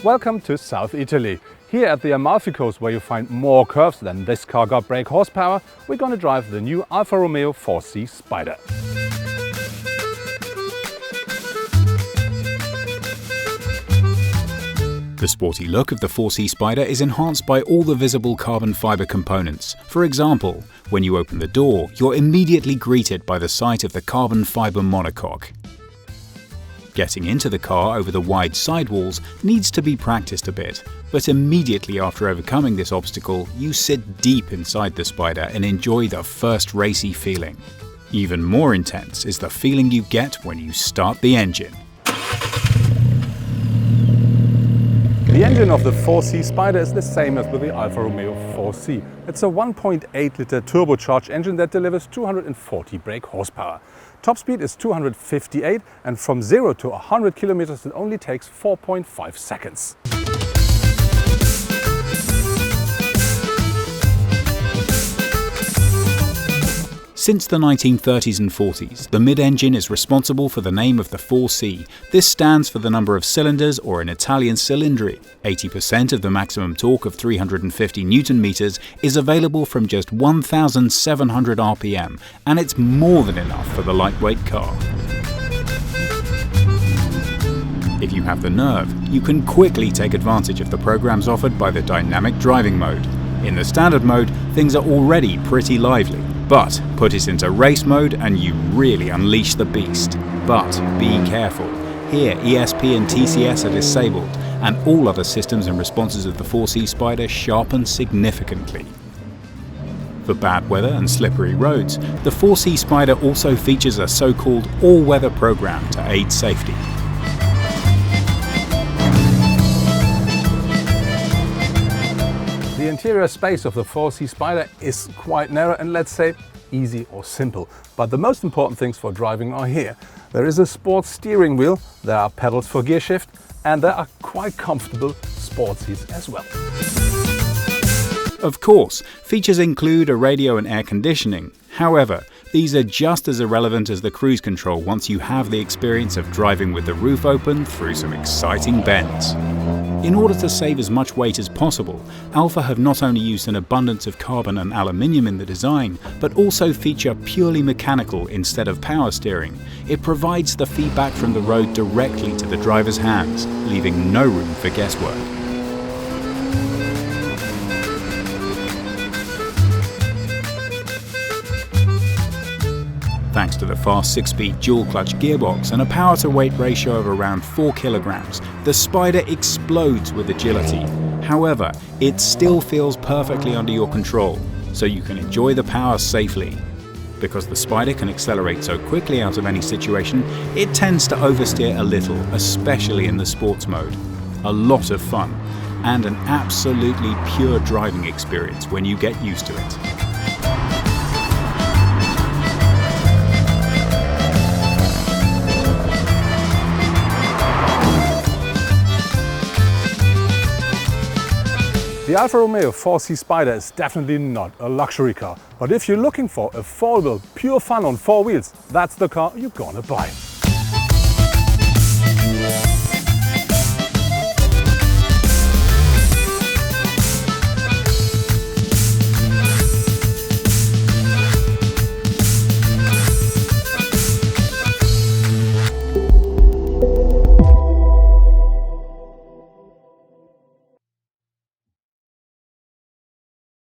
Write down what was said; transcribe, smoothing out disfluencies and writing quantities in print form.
Welcome to South Italy. Here at the Amalfi Coast, where you find more curves than this car got brake horsepower, we're going to drive the new Alfa Romeo 4C Spider. The sporty look of the 4C Spider is enhanced by all the visible carbon fibre components. For example, when you open the door, you're immediately greeted by the sight of the carbon fibre monocoque. Getting into the car over the wide sidewalls needs to be practiced a bit, but immediately after overcoming this obstacle, you sit deep inside the Spider and enjoy the first racy feeling. Even more intense is the feeling you get when you start the engine. The engine of the 4C Spider is the same as with the Alfa Romeo 4C. It's a 1.8-litre turbocharged engine that delivers 240 brake horsepower. Top speed is 258, and from 0 to 100 kilometers it only takes 4.5 seconds. Since the 1930s and 40s, the mid-engine is responsible for the name of the 4C. This stands for the number of cylinders, or in Italian cilindri. 80% of the maximum torque of 350 Nm is available from just 1,700 RPM, and it's more than enough for the lightweight car. If you have the nerve, you can quickly take advantage of the programs offered by the dynamic driving mode. In the standard mode, things are already pretty lively. But put it into race mode and you really unleash the beast. But be careful. Here ESP and TCS are disabled, and all other systems and responses of the 4C Spider sharpen significantly. For bad weather and slippery roads, the 4C Spider also features a so-called all-weather program to aid safety. The interior space of the 4C Spider is quite narrow and, let's say, easy or simple. But the most important things for driving are here. There is a sports steering wheel, there are pedals for gear shift, and there are quite comfortable sports seats as well. Of course, features include a radio and air conditioning. However, these are just as irrelevant as the cruise control once you have the experience of driving with the roof open through some exciting bends. In order to save as much weight as possible, Alfa have not only used an abundance of carbon and aluminium in the design, but also feature purely mechanical instead of power steering. It provides the feedback from the road directly to the driver's hands, leaving no room for guesswork. Thanks to the fast 6-speed dual-clutch gearbox and a power-to-weight ratio of around 4 kilograms, the Spider explodes with agility. However, it still feels perfectly under your control, so you can enjoy the power safely. Because the Spider can accelerate so quickly out of any situation, it tends to oversteer a little, especially in the sports mode. A lot of fun, and an absolutely pure driving experience when you get used to it. The Alfa Romeo 4C Spider is definitely not a luxury car, but if you're looking for affordable, pure fun on four wheels, that's the car you're gonna buy.